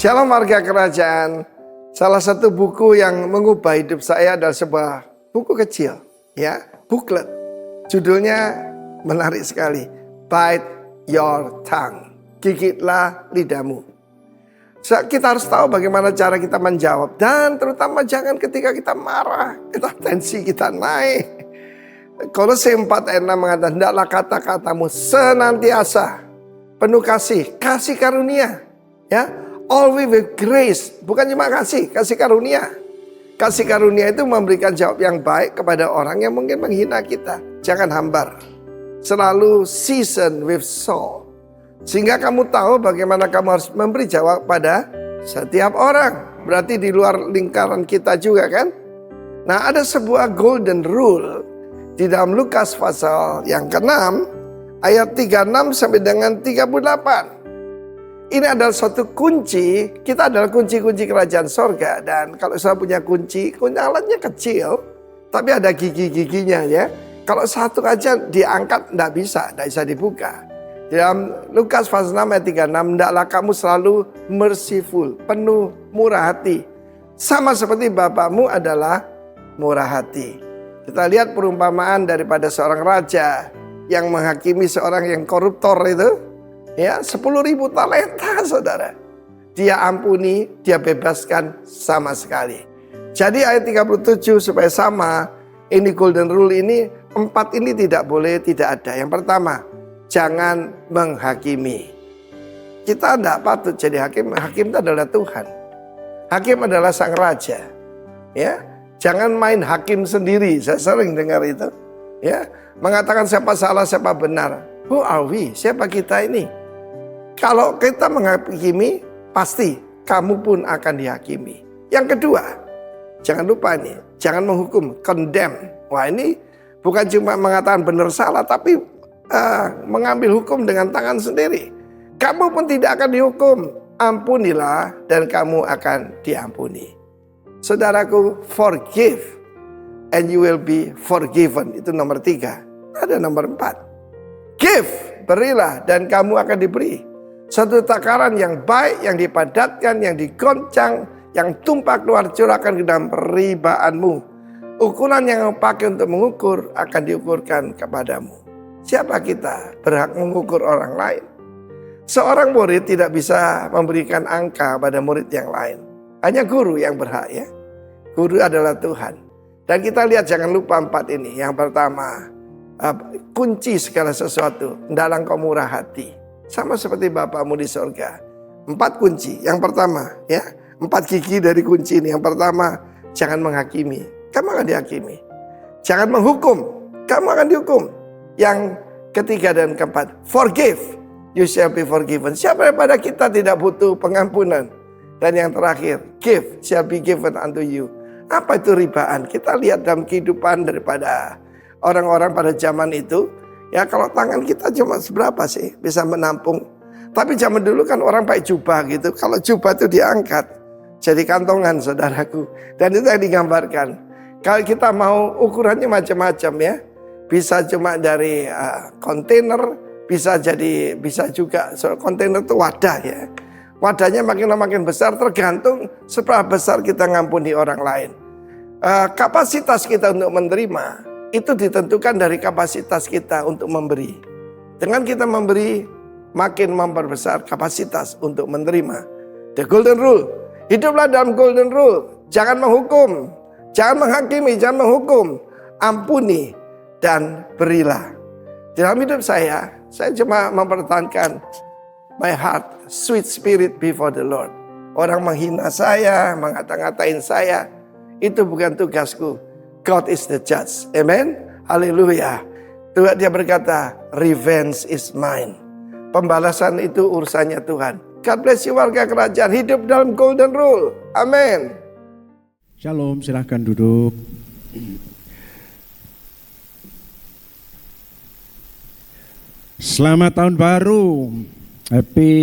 Shalom warga kerajaan. Salah satu buku yang mengubah hidup saya adalah sebuah buku kecil, ya, booklet. Judulnya menarik sekali. Bite your tongue. Gigitlah lidahmu. Kita harus tahu bagaimana cara kita menjawab. Dan terutama jangan ketika kita marah, tensi kita naik. Kolose 4 ayat 6 mengatakan, hendaklah kata-katamu senantiasa penuh kasih karunia, ya, always with grace, bukan cuma kasih karunia. Kasih karunia itu memberikan jawab yang baik kepada orang yang mungkin menghina kita. Jangan hambar, selalu season with salt, sehingga kamu tahu bagaimana kamu harus memberi jawab pada setiap orang. Berarti di luar lingkaran kita juga kan. Nah, ada sebuah golden rule di dalam Lukas pasal yang ke-6 ayat 36 sampai dengan 38. Ini adalah suatu kunci. Kita adalah kunci-kunci kerajaan sorga. Dan kalau saya punya kunci alatnya kecil, tapi ada gigi-giginya ya. Kalau satu aja diangkat tidak bisa dibuka. Di dalam Lukas pasal 6 ayat 36, hendaklah kamu selalu merciful, penuh murah hati, sama seperti Bapamu adalah murah hati. Kita lihat perumpamaan daripada seorang raja yang menghakimi seorang yang koruptor itu. Ya, 10.000 talenta, saudara. Dia ampuni, dia bebaskan sama sekali. Jadi ayat 37 supaya sama, ini golden rule ini, 4 ini tidak boleh tidak ada. Yang pertama, jangan menghakimi. Kita tidak patut jadi hakim. Hakim itu adalah Tuhan. Hakim adalah sang raja. Ya, jangan main hakim sendiri. Saya sering dengar itu. Ya, mengatakan siapa salah, siapa benar. Who are we? Siapa kita ini? Kalau kita menghakimi, pasti kamu pun akan dihakimi. Yang kedua, jangan lupa ini, jangan menghukum, condemn. Wah, ini bukan cuma mengatakan benar salah, tapi mengambil hukum dengan tangan sendiri. Kamu pun tidak akan dihukum. Ampunilah dan kamu akan diampuni. Saudaraku, forgive and you will be forgiven. Itu nomor 3. Ada nomor 4. Give, berilah dan kamu akan diberi. Satu takaran yang baik, yang dipadatkan, yang digoncang, yang tumpah keluar curahkan ke dalam peribaanmu. Ukuran yang pakai untuk mengukur akan diukurkan kepadamu. Siapa kita berhak mengukur orang lain? Seorang murid tidak bisa memberikan angka pada murid yang lain. Hanya guru yang berhak ya. Guru adalah Tuhan. Dan kita lihat jangan lupa 4 ini. Yang pertama, kunci segala sesuatu, hendaklah engkau murah hati. Sama seperti Bapamu di surga. 4 kunci. Yang pertama ya, 4 gigi dari kunci ini. Yang pertama, jangan menghakimi. Kamu akan dihakimi. Jangan menghukum. Kamu akan dihukum. Yang ketiga dan keempat, forgive. You shall be forgiven. Siapa daripada kita tidak butuh pengampunan? Dan yang terakhir, give shall be given unto you. Apa itu ribaan? Kita lihat dalam kehidupan daripada orang-orang pada zaman itu. Ya, kalau tangan kita cuma seberapa sih bisa menampung. Tapi zaman dulu kan orang pakai jubah gitu. Kalau jubah itu diangkat jadi kantongan, saudaraku. Dan itu yang digambarkan. Kalau kita mau ukurannya macam-macam ya. Bisa cuma dari kontainer, bisa juga kontainer itu wadah ya. Wadahnya makin besar tergantung seberapa besar kita ngampuni orang lain. Kapasitas kita untuk menerima itu ditentukan dari kapasitas kita untuk memberi. Dengan kita memberi, makin memperbesar kapasitas untuk menerima. The golden rule. Hiduplah dalam golden rule. Jangan menghukum, jangan menghakimi, jangan menghukum. Ampuni dan berilah. Dalam hidup saya cuma mempertahankan my heart, sweet spirit before the Lord. Orang menghina saya, mengata-ngatain saya, itu bukan tugasku. God is the judge. Amen. Haleluya. Tuhan dia berkata, revenge is mine. Pembalasan itu urusannya Tuhan. God bless you warga kerajaan. Hidup dalam golden rule. Amin. Shalom, silahkan duduk. Selamat tahun baru. Happy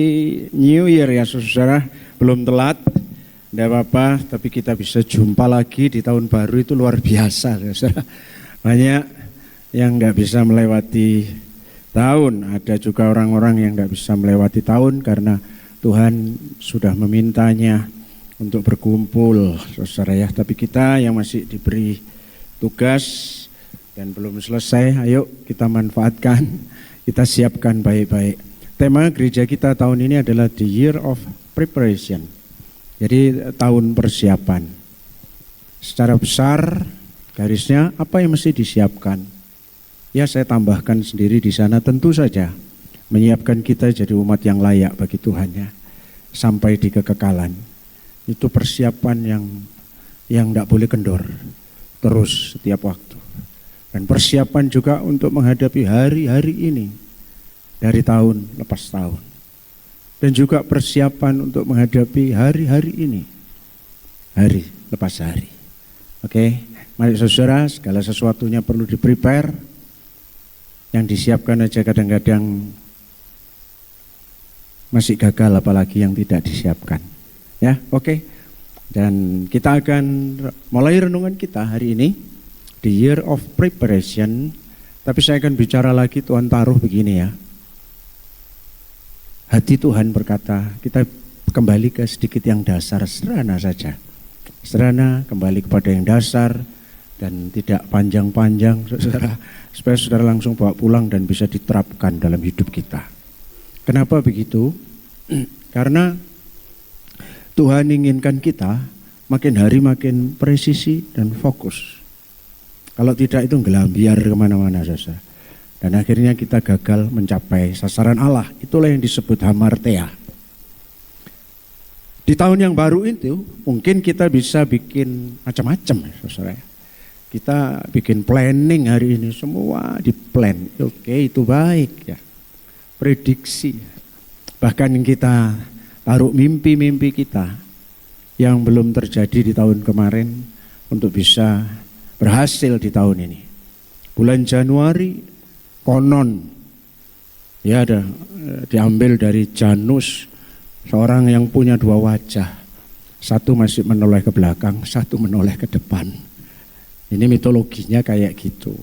New Year ya saudara. Belum telat. Tidak apa-apa, tapi kita bisa jumpa lagi di tahun baru itu luar biasa. Saudara. Banyak yang nggak bisa melewati tahun. Ada juga orang-orang yang nggak bisa melewati tahun karena Tuhan sudah memintanya untuk berkumpul, saudara ya. Tapi kita yang masih diberi tugas dan belum selesai, ayo kita manfaatkan, kita siapkan baik-baik. Tema gereja kita tahun ini adalah The Year of Preparation. Jadi tahun persiapan. Secara besar garisnya apa yang mesti disiapkan? Ya saya tambahkan sendiri di sana, tentu saja menyiapkan kita jadi umat yang layak bagi Tuhan ya, sampai di kekekalan. Itu persiapan yang tidak boleh kendor terus setiap waktu. Dan persiapan juga untuk menghadapi hari-hari ini dari tahun lepas tahun. Dan juga persiapan untuk menghadapi hari-hari ini, hari lepas hari. Oke, mari saudara, segala sesuatunya perlu di-prepare. Yang disiapkan aja kadang-kadang masih gagal, apalagi yang tidak disiapkan. Ya, oke. Dan kita akan mulai renungan kita hari ini, The Year of Preparation. Tapi saya akan bicara lagi, Tuhan taruh begini ya. Hati Tuhan berkata, kita kembali ke sedikit yang dasar, sederhana saja. Sederhana, kembali kepada yang dasar dan tidak panjang-panjang, saudara, supaya saudara langsung bawa pulang dan bisa diterapkan dalam hidup kita. Kenapa begitu? Karena Tuhan inginkan kita makin hari makin presisi dan fokus. Kalau tidak itu ngelambiar kemana-mana saudara. Dan akhirnya kita gagal mencapai sasaran Allah. Itulah yang disebut hamartia. Di tahun yang baru itu mungkin kita bisa bikin macam-macam, saudara. Kita bikin planning hari ini, semua di plan. Oke, itu baik ya. Prediksi. Bahkan kita taruh mimpi-mimpi kita yang belum terjadi di tahun kemarin untuk bisa berhasil di tahun ini. Bulan Januari konon ya ada diambil dari Janus, seorang yang punya dua wajah, satu masih menoleh ke belakang, satu menoleh ke depan. Ini mitologinya kayak gitu.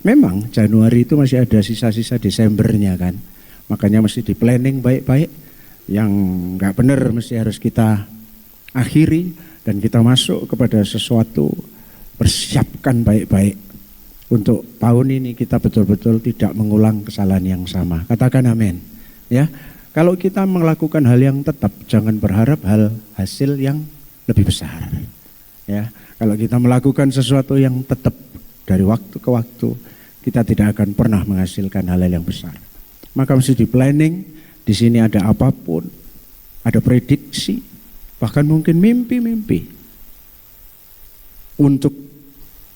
Memang Januari itu masih ada sisa-sisa Desembernya kan, makanya mesti di planning baik-baik. Yang nggak benar mesti harus kita akhiri dan kita masuk kepada sesuatu, persiapkan baik-baik. Untuk tahun ini kita betul-betul tidak mengulang kesalahan yang sama. Katakan amin. Ya, kalau kita melakukan hal yang tetap, jangan berharap hasil yang lebih besar. Ya, kalau kita melakukan sesuatu yang tetap dari waktu ke waktu, kita tidak akan pernah menghasilkan hal-hal yang besar. Maka mesti di planning. Di sini ada apapun, ada prediksi, bahkan mungkin mimpi-mimpi untuk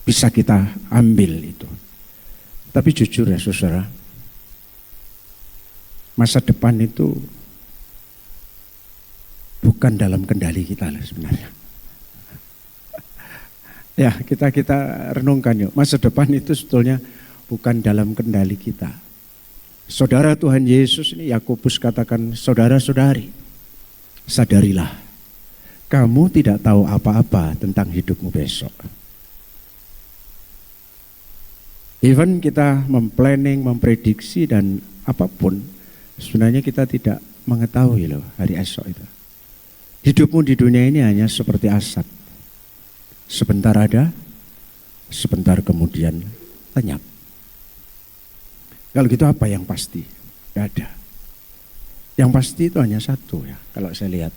bisa kita ambil itu. Tapi jujur ya saudara, masa depan itu bukan dalam kendali kita lah sebenarnya. Ya kita renungkan yuk, masa depan itu sebetulnya bukan dalam kendali kita. Saudara Tuhan Yesus ini, Yakobus katakan, saudara-saudari, sadarilah, kamu tidak tahu apa-apa tentang hidupmu besok. Even kita memplanning, memprediksi dan apapun, sebenarnya kita tidak mengetahui loh hari esok itu. Hidupmu di dunia ini hanya seperti asap. Sebentar ada, sebentar kemudian lenyap. Kalau gitu apa yang pasti? Gak ada. Yang pasti itu hanya satu ya, kalau saya lihat.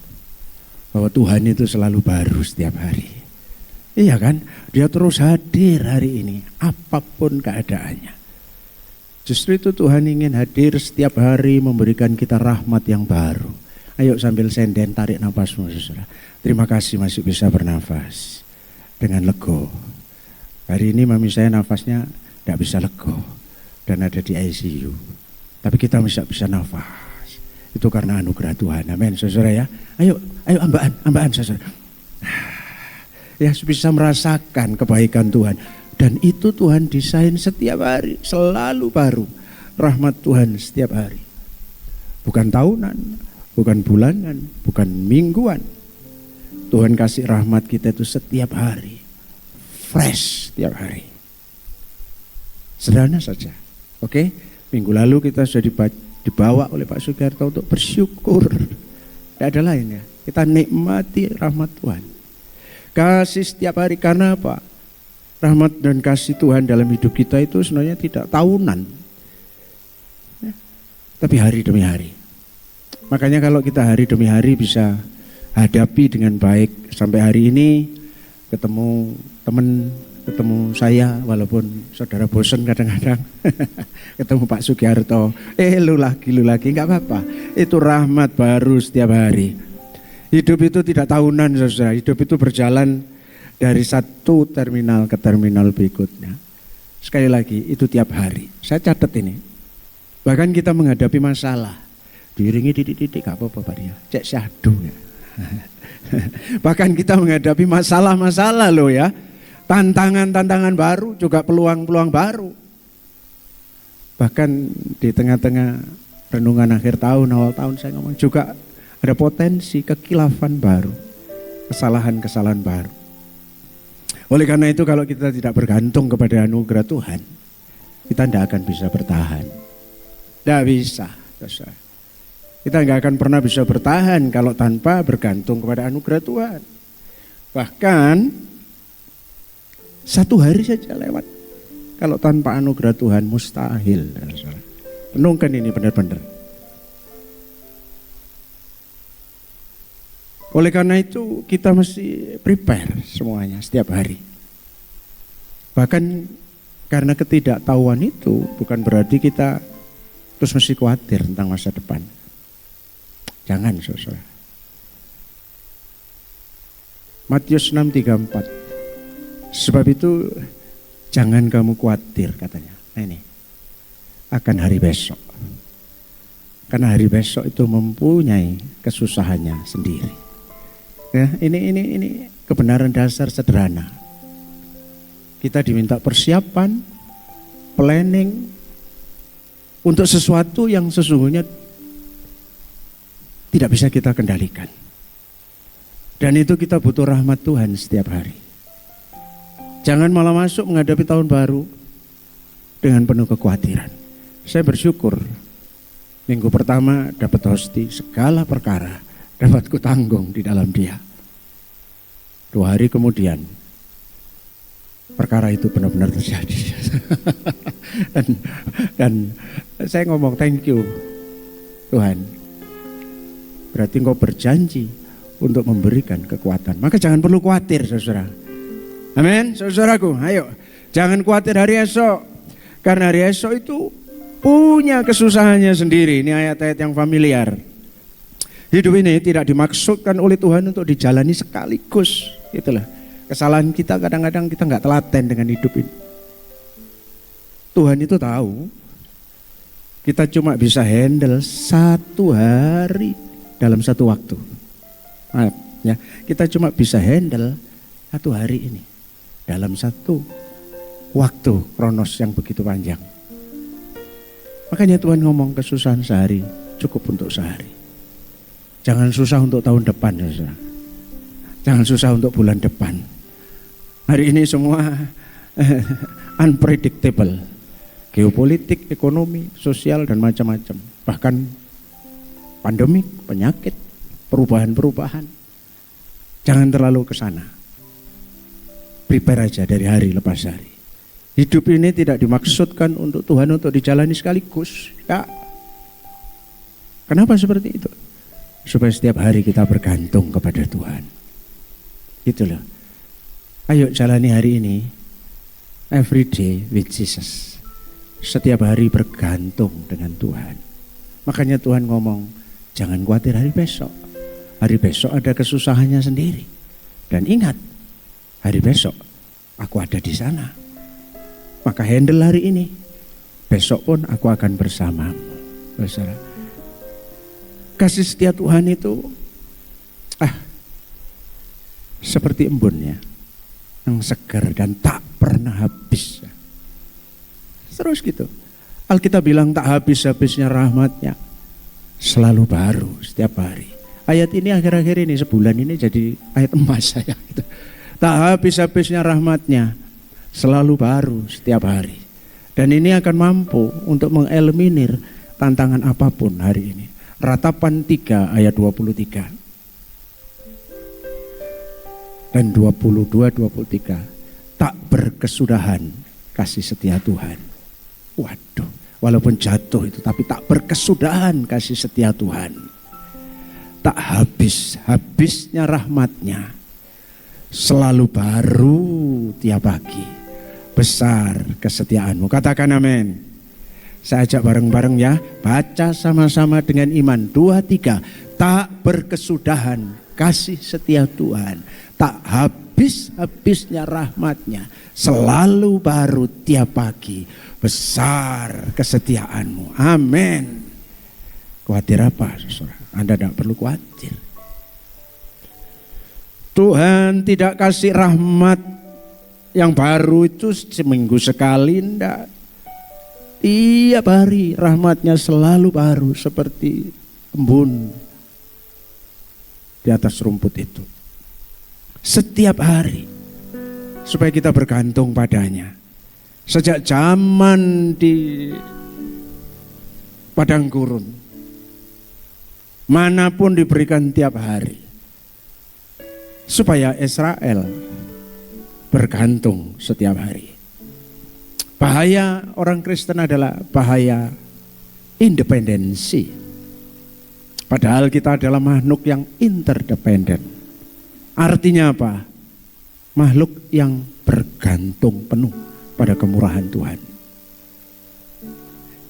Bahwa Tuhan itu selalu baru setiap hari. Iya kan? Dia terus hadir hari ini, apapun keadaannya. Justru itu Tuhan ingin hadir setiap hari memberikan kita rahmat yang baru. Ayo sambil senden tarik nafasmu saudara. Terima kasih masih bisa bernafas dengan lego. Hari ini mami saya nafasnya tidak bisa lego dan ada di ICU. Tapi kita bisa nafas. Itu karena anugerah Tuhan. Amin saudara ya. Ayo ambaan saudara. Ya bisa merasakan kebaikan Tuhan. Dan itu Tuhan desain setiap hari, selalu baru. Rahmat Tuhan setiap hari. Bukan tahunan, bukan bulanan, bukan mingguan. Tuhan kasih rahmat kita itu setiap hari. Fresh setiap hari. Sederhana saja. Oke? Minggu lalu kita sudah dibawa oleh Pak Sugiarto untuk bersyukur. Tidak ada lain ya. Kita nikmati rahmat Tuhan. Kasih setiap hari, karena apa? Rahmat dan kasih Tuhan dalam hidup kita itu sebenarnya tidak tahunan, ya, tapi hari demi hari. Makanya kalau kita hari demi hari bisa hadapi dengan baik. Sampai hari ini ketemu teman, ketemu saya, walaupun saudara bosan kadang-kadang. Ketemu Pak Sugiharto, lu lagi, gak apa-apa. Itu rahmat baru setiap hari. Hidup itu tidak tahunan, saudara. Hidup itu berjalan dari satu terminal ke terminal berikutnya. Sekali lagi, itu tiap hari. Saya catat ini. Bahkan kita menghadapi masalah, diiringi titik-titik, gak apa-apa Pak Ria. Cek syahdu ya. Bahkan kita menghadapi masalah-masalah loh ya. Tantangan-tantangan baru, juga peluang-peluang baru. Bahkan di tengah-tengah renungan akhir tahun, awal tahun saya ngomong juga ada potensi kekilafan baru, kesalahan-kesalahan baru. Oleh karena itu kalau kita tidak bergantung kepada anugerah Tuhan, kita tidak akan bisa bertahan. Tidak bisa. Kita nggak akan pernah bisa bertahan kalau tanpa bergantung kepada anugerah Tuhan. Bahkan satu hari saja lewat, kalau tanpa anugerah Tuhan mustahil. Renungkan ini benar-benar. Oleh karena itu kita mesti prepare semuanya setiap hari. Bahkan karena ketidaktahuan itu bukan berarti kita terus mesti khawatir tentang masa depan. Jangan, saudara. Matius 6:34. Sebab itu jangan kamu khawatir, katanya. Nah ini, akan hari besok. Karena hari besok itu mempunyai kesusahannya sendiri. Ya, ini kebenaran dasar sederhana. Kita diminta persiapan, planning untuk sesuatu yang sesungguhnya tidak bisa kita kendalikan. Dan itu kita butuh rahmat Tuhan setiap hari. Jangan malah masuk menghadapi tahun baru dengan penuh kekhawatiran. Saya bersyukur minggu pertama dapat hosti, segala perkara dapat kutanggung di dalam Dia. 2 hari kemudian perkara itu benar-benar terjadi. dan saya ngomong thank you Tuhan. Berarti Engkau berjanji untuk memberikan kekuatan. Maka jangan perlu khawatir, saudara. Amin, saudaraku, ayo. Jangan khawatir hari esok. Karena hari esok itu punya kesusahannya sendiri. Ini ayat-ayat yang familiar. Hidup ini tidak dimaksudkan oleh Tuhan untuk dijalani sekaligus. Itulah kesalahan kita, kadang-kadang kita nggak telaten dengan hidup ini. Tuhan itu tahu kita cuma bisa handle 1 hari dalam 1 waktu. Maaf, ya, kita cuma bisa handle 1 hari ini dalam 1 waktu kronos yang begitu panjang. Makanya Tuhan ngomong kesusahan sehari cukup untuk sehari. Jangan susah untuk tahun depan, ya. Jangan susah untuk bulan depan. Hari ini semua unpredictable. Geopolitik, ekonomi, sosial dan macam-macam. Bahkan pandemik, penyakit, perubahan-perubahan. Jangan terlalu ke sana. Prepare aja dari hari lepas hari. Hidup ini tidak dimaksudkan untuk Tuhan untuk dijalani sekaligus. Ya. Kenapa seperti itu? Supaya setiap hari kita bergantung kepada Tuhan. Itulah. Ayo jalani hari ini. Every day with Jesus. Setiap hari bergantung dengan Tuhan. Makanya Tuhan ngomong, jangan khawatir hari besok. Hari besok ada kesusahannya sendiri. Dan ingat, hari besok aku ada di sana. Maka handle hari ini. Besok pun aku akan bersamamu. Saudara. Kasih setia Tuhan itu seperti embunnya yang segar dan tak pernah habis. Terus gitu. Alkitab bilang tak habis-habisnya rahmatnya. Selalu baru setiap hari. Ayat ini akhir-akhir ini, sebulan ini jadi ayat emas saya. Gitu. Tak habis-habisnya rahmatnya. Selalu baru setiap hari. Dan ini akan mampu untuk mengeliminir tantangan apapun hari ini. Ratapan 3 ayat 23 dan 22-23. Tak berkesudahan kasih setia Tuhan. Waduh, walaupun jatuh itu tapi tak berkesudahan kasih setia Tuhan. Tak habis-habisnya rahmatnya. Selalu baru tiap pagi. Besar kesetiaanmu. Katakan amin. Saya ajak bareng-bareng ya. Baca sama-sama dengan iman. 2, 3. Tak berkesudahan kasih setia Tuhan. Tak habis-habisnya rahmatnya. Selalu baru tiap pagi. Besar kesetiaanmu. Amin. Khawatir apa, saudara? Anda tidak perlu khawatir. Tuhan tidak kasih rahmat yang baru itu seminggu sekali, enggak. Tiap hari rahmatnya selalu baru seperti embun di atas rumput itu. Setiap hari supaya kita bergantung padanya. Sejak zaman di padang gurun, manapun diberikan tiap hari, supaya Israel bergantung setiap hari. Bahaya orang Kristen adalah bahaya independensi. Padahal kita adalah makhluk yang interdependen. Artinya apa? Makhluk yang bergantung penuh pada kemurahan Tuhan.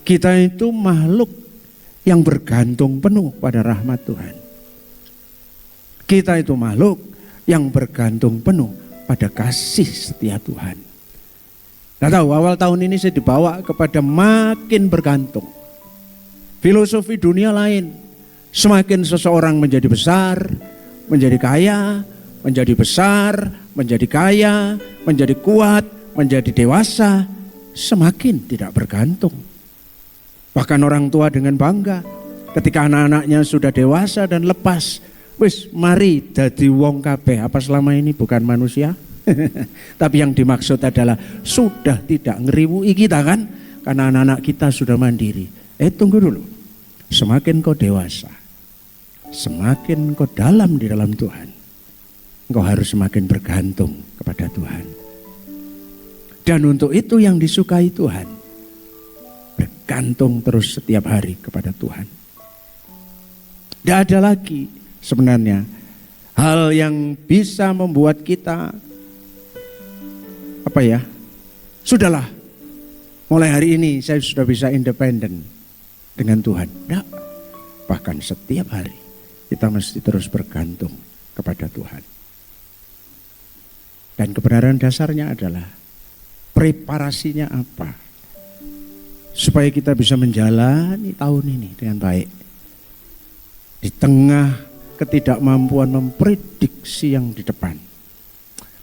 Kita itu makhluk yang bergantung penuh pada rahmat Tuhan. Kita itu makhluk yang bergantung penuh pada kasih setia Tuhan. Nah, tahu awal tahun ini saya dibawa kepada makin bergantung. Filosofi dunia lain, semakin seseorang menjadi besar, menjadi kaya, menjadi besar, menjadi kaya, menjadi kuat, menjadi dewasa, semakin tidak bergantung. Bahkan orang tua dengan bangga ketika anak-anaknya sudah dewasa dan lepas, wis mari dadi wong kabeh. Apa selama ini bukan manusia? Tapi yang dimaksud adalah sudah tidak ngeriwui kita kan, karena anak-anak kita sudah mandiri. Tunggu dulu, semakin kau dewasa, semakin kau dalam di dalam Tuhan, engkau harus semakin bergantung kepada Tuhan. Dan untuk itu yang disukai Tuhan, bergantung terus setiap hari kepada Tuhan. Tidak ada lagi sebenarnya hal yang bisa membuat kita sudahlah, mulai hari ini saya sudah bisa independen dengan Tuhan. Tidak. Bahkan setiap hari kita mesti terus bergantung kepada Tuhan. Dan kebenaran dasarnya adalah preparasinya apa? Supaya kita bisa menjalani tahun ini dengan baik. Di tengah ketidakmampuan memprediksi yang di depan.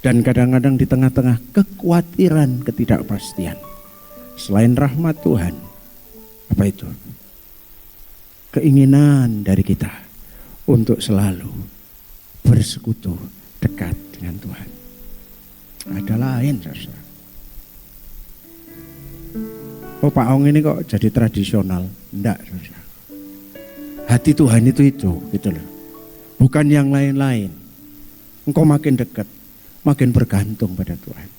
Dan kadang-kadang di tengah-tengah kekhawatiran, ketidakpastian. Selain rahmat Tuhan, apa itu? Keinginan dari kita untuk selalu bersekutu dekat dengan Tuhan. Ada lain, saudara. Oh, Pak Ong ini kok jadi tradisional? Enggak, saudara. Hati Tuhan itu gitu loh. Bukan yang lain-lain. Engkau makin dekat, makin bergantung pada Tuhan.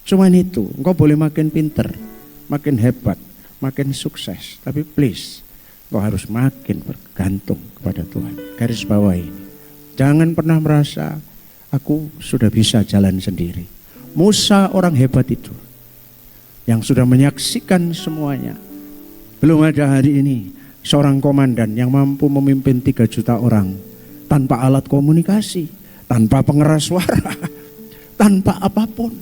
Cuman itu, engkau boleh makin pinter, makin hebat, makin sukses. Tapi please, engkau harus makin bergantung kepada Tuhan. Garis bawah ini. Jangan pernah merasa, aku sudah bisa jalan sendiri. Musa orang hebat itu, yang sudah menyaksikan semuanya. Belum ada hari ini, seorang komandan yang mampu memimpin 3 juta orang, tanpa alat komunikasi, tanpa pengeras suara, tanpa apapun.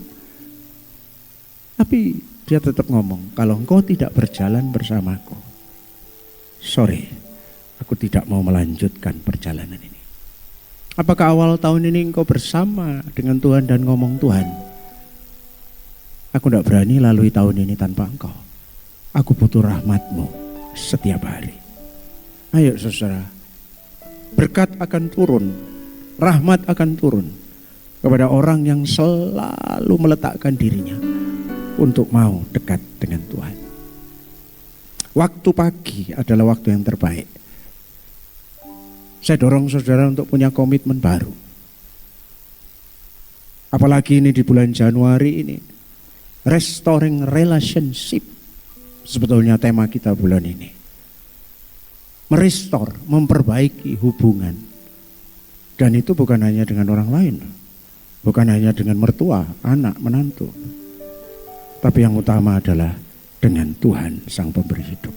Tapi dia tetap ngomong, kalau engkau tidak berjalan bersamaku, sorry, aku tidak mau melanjutkan perjalanan ini. Apakah awal tahun ini engkau bersama dengan Tuhan dan ngomong, Tuhan, aku tidak berani lalui tahun ini tanpa engkau. Aku butuh rahmat-Mu setiap hari. Ayo saudara, berkat akan turun, rahmat akan turun kepada orang yang selalu meletakkan dirinya untuk mau dekat dengan Tuhan. Waktu pagi adalah waktu yang terbaik. Saya dorong saudara untuk punya komitmen baru. Apalagi ini di bulan Januari ini. Restoring relationship. Sebetulnya tema kita bulan ini. Merestore, memperbaiki hubungan. Dan itu bukan hanya dengan orang lain. Bukan hanya dengan mertua, anak, menantu. Tapi yang utama adalah dengan Tuhan Sang Pemberi Hidup.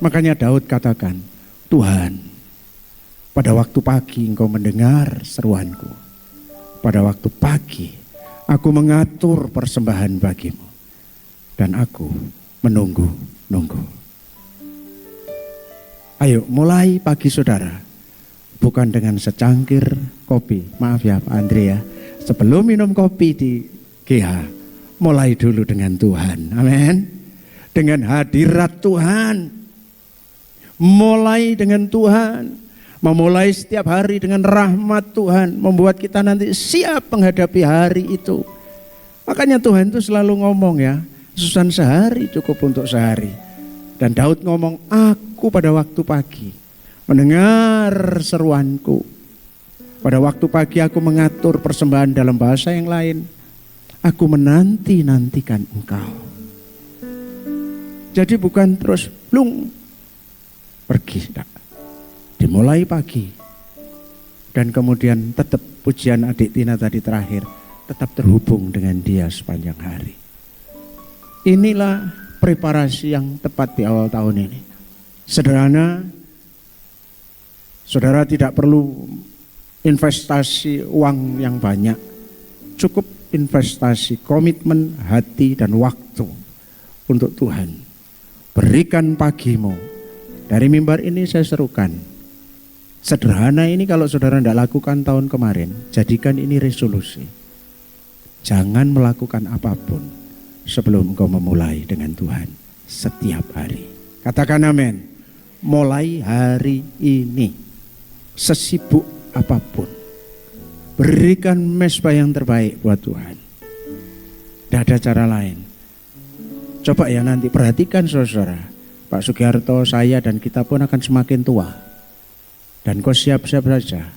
Makanya Daud katakan, Tuhan, pada waktu pagi engkau mendengar seruanku. Pada waktu pagi aku mengatur persembahan bagimu. Dan aku menunggu-nunggu. Ayo mulai pagi saudara. Bukan dengan secangkir kopi. Maaf ya Pak Andre ya. Sebelum minum kopi di GH. Mulai dulu dengan Tuhan. Amin. Dengan hadirat Tuhan. Mulai dengan Tuhan. Memulai setiap hari dengan rahmat Tuhan. Membuat kita nanti siap menghadapi hari itu. Makanya Tuhan itu selalu ngomong ya. Susan sehari cukup untuk sehari. Dan Daud ngomong, aku pada waktu pagi mendengar seruanku. Pada waktu pagi aku mengatur persembahan dalam bahasa yang lain. Aku menanti-nantikan engkau. Jadi bukan terus blung pergi. Enggak. Dimulai pagi. Dan kemudian tetap pujian adik Tina tadi terakhir. Tetap terhubung dengan dia sepanjang hari. Inilah preparasi yang tepat di awal tahun ini. Sederhana, saudara tidak perlu investasi uang yang banyak. Cukup investasi komitmen, hati dan waktu untuk Tuhan. Berikan pagimu. Dari mimbar ini saya serukan. Sederhana ini kalau saudara tidak lakukan tahun kemarin, jadikan ini resolusi. Jangan melakukan apapun sebelum engkau memulai dengan Tuhan setiap hari. Katakan amin. Mulai hari ini, sesibuk apapun, berikan mesbah yang terbaik buat Tuhan. Tidak ada cara lain. Coba ya nanti perhatikan saudara. Pak Sugiharto, saya dan kita pun akan semakin tua. Dan kau siap-siap saja.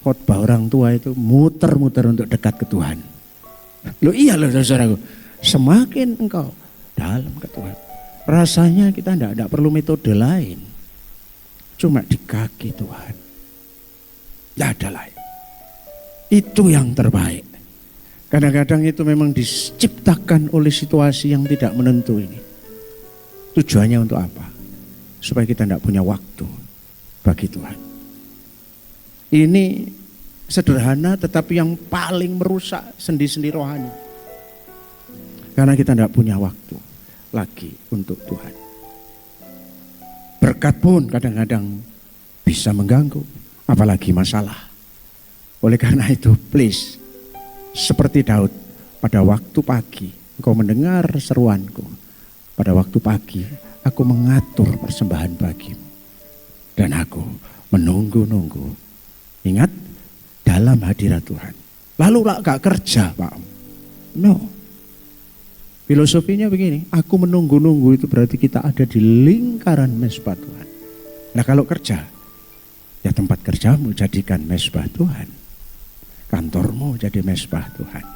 Khotbah orang tua itu muter-muter untuk dekat ke Tuhan. Loh iya loh saudaraku. Semakin engkau dalam ke Tuhan. Rasanya kita tidak perlu metode lain. Cuma di kaki Tuhan. Tidak ada lain. Itu yang terbaik. Kadang-kadang itu memang diciptakan oleh situasi yang tidak menentu ini. Tujuannya untuk apa? Supaya kita tidak punya waktu bagi Tuhan. Ini sederhana tetapi yang paling merusak sendi-sendi rohani. Karena kita tidak punya waktu lagi untuk Tuhan. Berkat pun kadang-kadang bisa mengganggu, apalagi masalah. Oleh karena itu, please, seperti Daud, pada waktu pagi engkau mendengar seruanku. Pada waktu pagi aku mengatur persembahan bagimu. Dan aku menunggu-nunggu. Ingat, dalam hadirat Tuhan. Lalu gak kerja Pak. No. Filosofinya begini, aku menunggu-nunggu itu berarti kita ada di lingkaran mesbah Tuhan. Nah kalau kerja, ya tempat kerjamu jadikan mesbah Tuhan. Kantormu jadi mesbah Tuhan.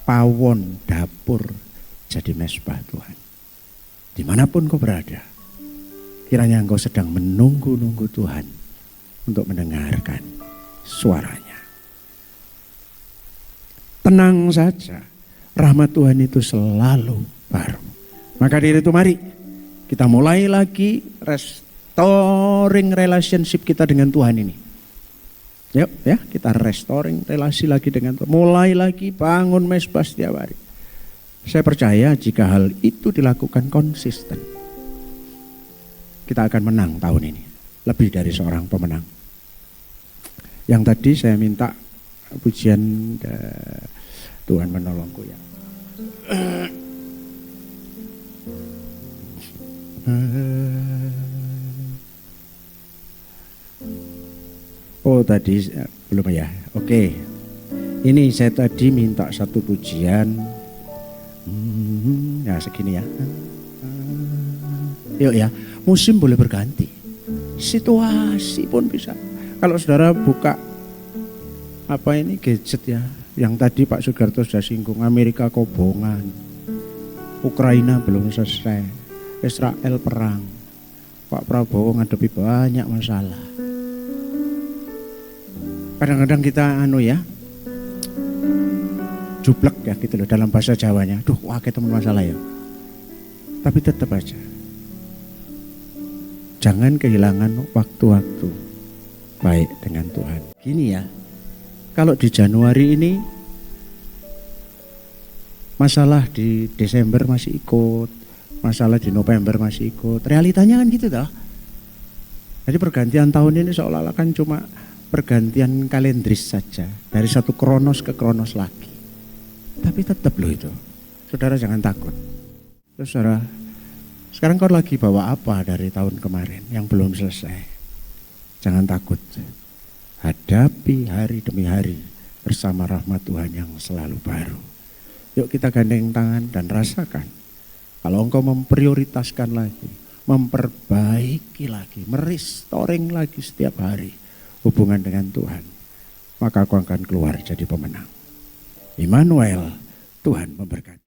Pawon, dapur jadi mesbah Tuhan. Dimanapun kau berada, kiranya engkau sedang menunggu-nunggu Tuhan untuk mendengarkan suaranya. Tenang saja, rahmat Tuhan itu selalu baru. Maka dari itu mari kita mulai lagi restoring relationship kita dengan Tuhan ini. Yuk ya, kita restoring relasi lagi dengan Tuhan. Mulai lagi bangun mesbah setiap hari. Saya percaya jika hal itu dilakukan konsisten, kita akan menang tahun ini. Lebih dari seorang pemenang. Yang tadi saya minta pujian Tuhan menolongku ya. Oh tadi belum ya. Oke. Ini saya tadi minta satu pujian. Ya segini ya. Yuk ya. Musim boleh berganti. situasi pun bisa. Kalau saudara buka gadget ya, yang tadi Pak Sugarto sudah singgung, Amerika kobongan, Ukraina belum selesai, Israel perang, Pak Prabowo ngadepi banyak masalah. Kadang-kadang kita jublek ya gitu loh dalam bahasa Jawanya. Duh, wah ketemu masalah ya. Tapi tetap aja, jangan kehilangan waktu-waktu baik dengan Tuhan. Gini ya, kalau di Januari ini masalah di Desember masih ikut, masalah di November masih ikut. Realitanya kan gitu toh. Jadi pergantian tahun ini seolah-olah kan cuma pergantian kalendris saja. Dari satu kronos ke kronos lagi. Tapi tetap loh itu. Saudara jangan takut. Terus saudara, sekarang kau lagi bawa apa dari tahun kemarin yang belum selesai? Jangan takut. Hadapi hari demi hari bersama rahmat Tuhan yang selalu baru. Yuk kita gandeng tangan dan rasakan. Kalau engkau memprioritaskan lagi, memperbaiki lagi, merestoring lagi setiap hari hubungan dengan Tuhan, maka kau akan keluar jadi pemenang. Immanuel, Tuhan memberkati.